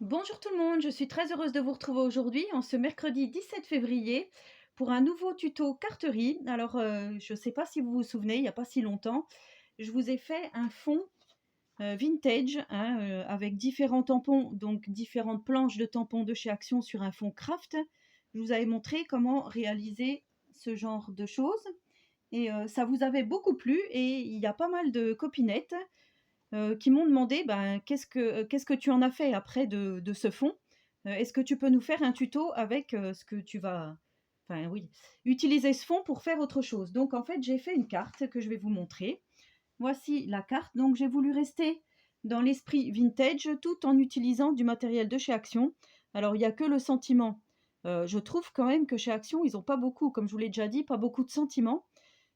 Bonjour tout le monde, je suis très heureuse de vous retrouver aujourd'hui, en ce mercredi 17 février, pour un nouveau tuto carterie. Alors, je ne sais pas si vous vous souvenez, il n'y a pas si longtemps, je vous ai fait un fond vintage hein, avec différents tampons, donc différentes planches de tampons de chez Action sur un fond craft. Je vous avais montré comment réaliser ce genre de choses et ça vous avait beaucoup plu et il y a pas mal de copinettes qui m'ont demandé ben, qu'est-ce que tu en as fait après de ce fond. Est-ce que tu peux nous faire un tuto avec ce que tu vas, enfin oui, utiliser ce fond pour faire autre chose. Donc en fait, j'ai fait une carte que je vais vous montrer. Voici la carte. Donc j'ai voulu rester dans l'esprit vintage tout en utilisant du matériel de chez Action. Alors il n'y a que le sentiment. Je trouve quand même que chez Action, ils n'ont pas beaucoup, comme je vous l'ai déjà dit, pas beaucoup de sentiments.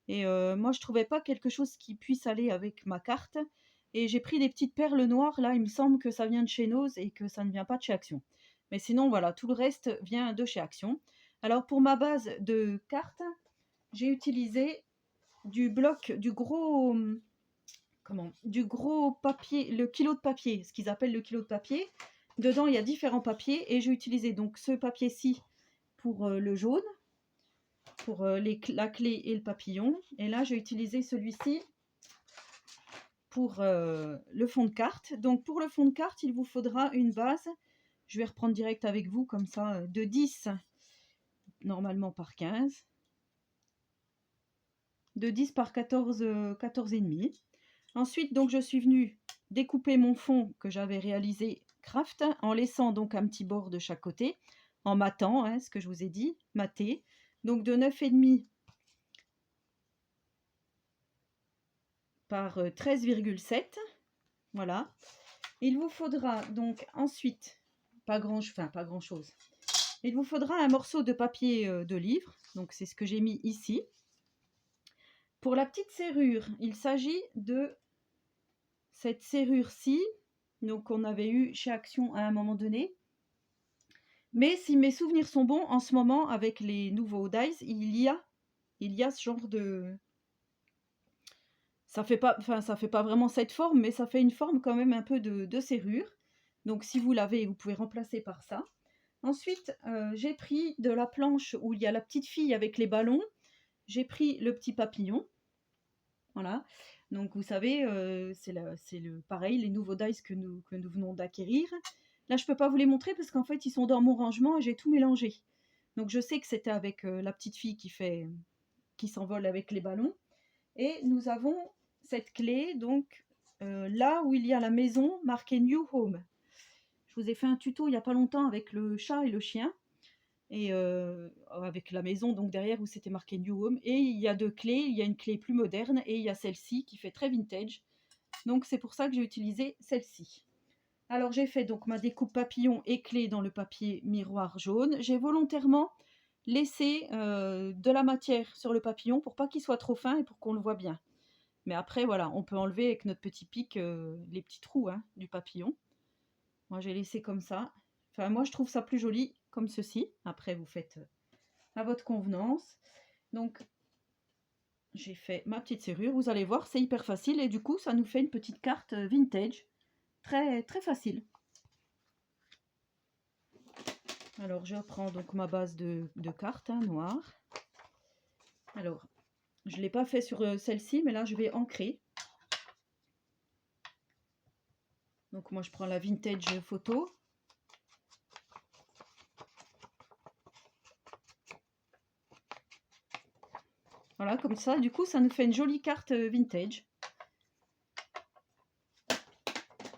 Et moi, je trouvais pas quelque chose qui puisse aller avec ma carte. Et j'ai pris des petites perles noires. Là, il me semble que ça vient de chez Nose et que ça ne vient pas de chez Action. Mais sinon, voilà, tout le reste vient de chez Action. Alors, pour ma base de carte, j'ai utilisé du bloc, du gros papier, le kilo de papier, ce qu'ils appellent le kilo de papier. Dedans, il y a différents papiers et j'ai utilisé donc ce papier-ci pour le jaune, pour la clé et le papillon. Et là, j'ai utilisé celui-ci pour le fond de carte. Donc pour le fond de carte, il vous faudra une base. Je vais reprendre direct avec vous comme ça, de 10 normalement par 15, de 10 par 14, 14 et demi. Ensuite, donc je suis venue découper mon fond que j'avais réalisé craft en laissant donc un petit bord de chaque côté, en matant, hein, ce que je vous ai dit, maté. Donc de 9,5 par 13,7. Voilà. Il vous faudra donc ensuite, pas grand chose. Il vous faudra un morceau de papier de livre, donc c'est ce que j'ai mis ici. Pour la petite serrure, il s'agit de cette serrure-ci, donc on avait eu chez Action à un moment donné. Mais si mes souvenirs sont bons, en ce moment, avec les nouveaux dies, il y a ce genre de... ça fait pas vraiment cette forme, mais ça fait une forme quand même un peu de serrure. Donc si vous l'avez, vous pouvez remplacer par ça. Ensuite, j'ai pris de la planche où il y a la petite fille avec les ballons. J'ai pris le petit papillon. Voilà. Donc vous savez, c'est pareil, les nouveaux dice que nous venons d'acquérir. Là, je ne peux pas vous les montrer parce qu'en fait, ils sont dans mon rangement et j'ai tout mélangé. Donc je sais que c'était avec la petite fille qui s'envole avec les ballons. Et nous avons cette clé, donc là où il y a la maison marquée New Home. Je vous ai fait un tuto il n'y a pas longtemps avec le chat et le chien. Et avec la maison donc derrière où c'était marqué New Home. Et il y a deux clés, il y a une clé plus moderne et il y a celle-ci qui fait très vintage. Donc c'est pour ça que j'ai utilisé celle-ci. Alors j'ai fait donc ma découpe papillon et clé dans le papier miroir jaune. J'ai volontairement laissé de la matière sur le papillon pour pas qu'il soit trop fin et pour qu'on le voit bien. Mais après voilà, on peut enlever avec notre petit pic les petits trous hein, du papillon. Moi j'ai laissé comme ça. Enfin moi je trouve ça plus joli comme ceci. Après vous faites à votre convenance. Donc j'ai fait ma petite serrure. Vous allez voir, c'est hyper facile et du coup ça nous fait une petite carte vintage. Très très facile. Alors je prends donc ma base de carte hein, noire. Alors je ne l'ai pas fait sur celle-ci, mais là je vais ancrer. Donc moi je prends la vintage photo. Voilà, comme ça, du coup, ça nous fait une jolie carte vintage.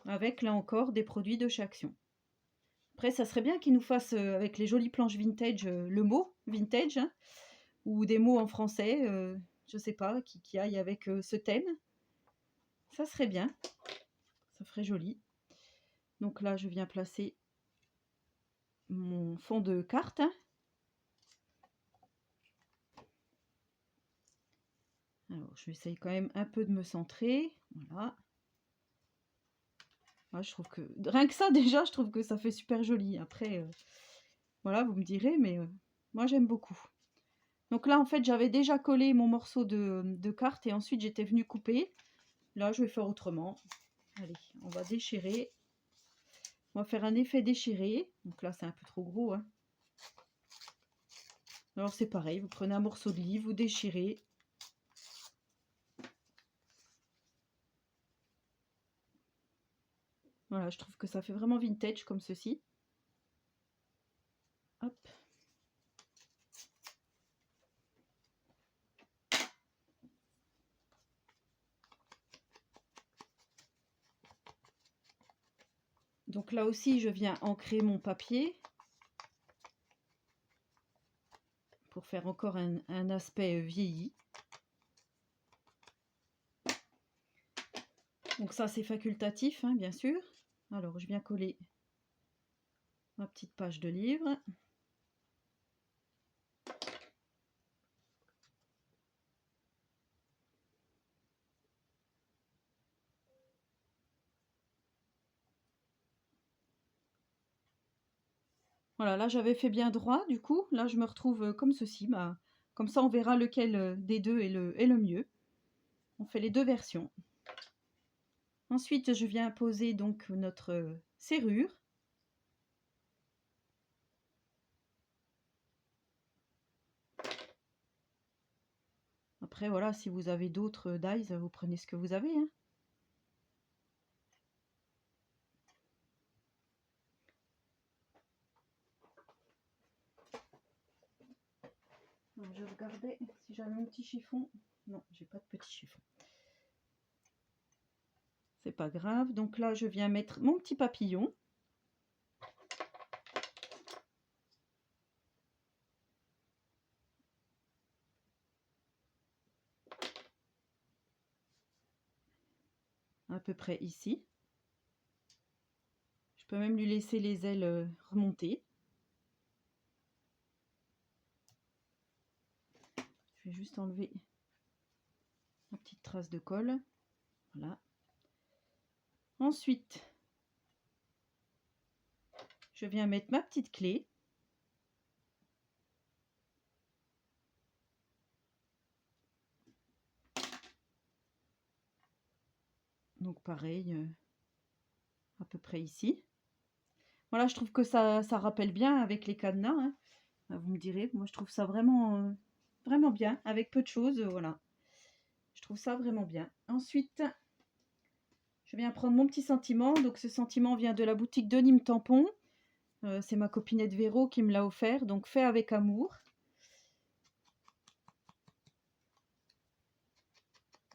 Avec, là encore, des produits de chez Action. Après, ça serait bien qu'ils nous fassent, avec les jolies planches vintage, le mot vintage, hein, ou des mots en français, je sais pas, qui aillent avec ce thème. Ça serait bien. Ça ferait joli. Donc là, je viens placer mon fond de carte. Hein. Alors, je vais essayer quand même un peu de me centrer. Voilà. Moi, je trouve que... Rien que ça, déjà, je trouve que ça fait super joli. Après, voilà, vous me direz, mais moi, j'aime beaucoup. Donc là, en fait, j'avais déjà collé mon morceau de carte et ensuite, j'étais venue couper. Là, je vais faire autrement. Allez, on va déchirer. On va faire un effet déchiré. Donc là, c'est un peu trop gros, hein. Alors c'est pareil, vous prenez un morceau de livre, vous déchirez. Voilà, je trouve que ça fait vraiment vintage comme ceci. Hop. Donc là aussi, je viens ancrer mon papier pour faire encore un aspect vieilli. Donc ça, c'est facultatif, hein, bien sûr. Alors, je viens coller ma petite page de livre. Voilà, là j'avais fait bien droit, du coup, là je me retrouve comme ceci. Bah, comme ça, on verra lequel des deux est le mieux. On fait les deux versions. Ensuite, je viens poser donc notre serrure. Après, voilà, si vous avez d'autres dies, vous prenez ce que vous avez, hein. Alors, je regardais si j'avais mon petit chiffon. Non, j'ai pas de petit chiffon. C'est pas grave. Donc là, je viens mettre mon petit papillon. À peu près ici. Je peux même lui laisser les ailes remonter. Je vais juste enlever ma petite trace de colle. Voilà. Ensuite, je viens mettre ma petite clé. Donc pareil, à peu près ici. Voilà, je trouve que ça rappelle bien avec les cadenas, hein. Vous me direz, moi je trouve ça vraiment, vraiment bien, avec peu de choses, voilà. Je trouve ça vraiment bien. Ensuite, je viens prendre mon petit sentiment. Donc ce sentiment vient de la boutique de Nîmes Tampon. C'est ma copinette Véro qui me l'a offert, donc fait avec amour.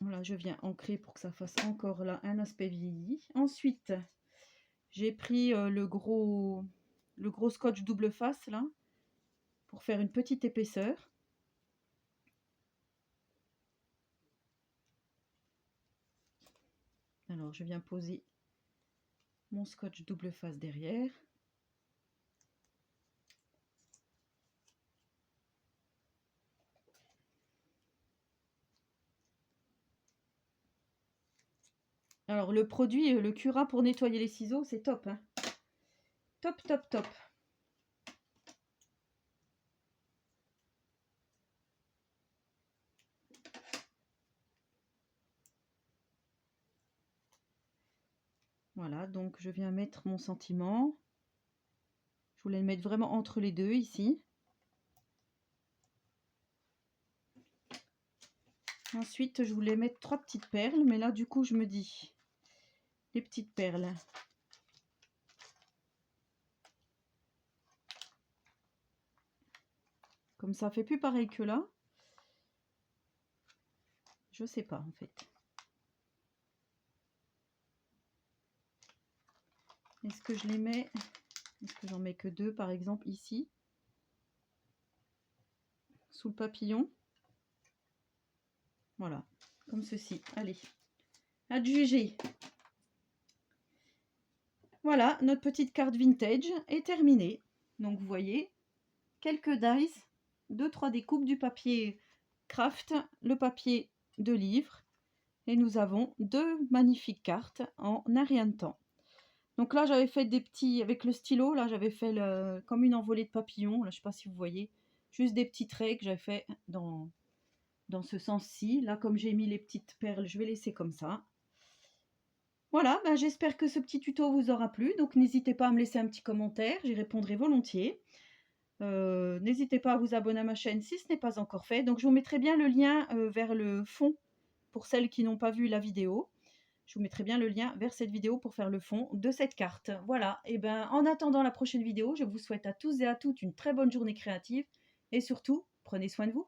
Voilà, je viens ancrer pour que ça fasse encore là un aspect vieilli. Ensuite, j'ai pris le gros scotch double face là, pour faire une petite épaisseur. Alors, je viens poser mon scotch double face derrière. Alors, le produit, le Cura pour nettoyer les ciseaux, c'est top, hein. Top, top, top. Voilà, donc je viens mettre mon sentiment. Je voulais le mettre vraiment entre les deux ici. Ensuite, je voulais mettre 3 petites perles, mais là, du coup, je me dis, les petites perles. Comme ça fait plus pareil que là. Je sais pas, en fait. Est-ce que je les mets? Est-ce que j'en mets que 2, par exemple, ici, sous le papillon? Voilà, comme ceci. Allez, à juger. Voilà, notre petite carte vintage est terminée. Donc vous voyez, quelques dies, 2-3 découpes du papier craft, le papier de livre, et nous avons 2 magnifiques cartes en un rien de temps. Donc là, j'avais fait des petits, avec le stylo, là j'avais fait comme une envolée de papillons, là je sais pas si vous voyez, juste des petits traits que j'avais fait dans ce sens-ci. Là, comme j'ai mis les petites perles, je vais laisser comme ça. Voilà, bah, j'espère que ce petit tuto vous aura plu, donc n'hésitez pas à me laisser un petit commentaire, j'y répondrai volontiers. N'hésitez pas à vous abonner à ma chaîne si ce n'est pas encore fait. Donc je vous mettrai bien le lien, vers le fond pour celles qui n'ont pas vu la vidéo. Je vous mettrai bien le lien vers cette vidéo pour faire le fond de cette carte. Voilà, et ben, en attendant la prochaine vidéo, je vous souhaite à tous et à toutes une très bonne journée créative et surtout, prenez soin de vous.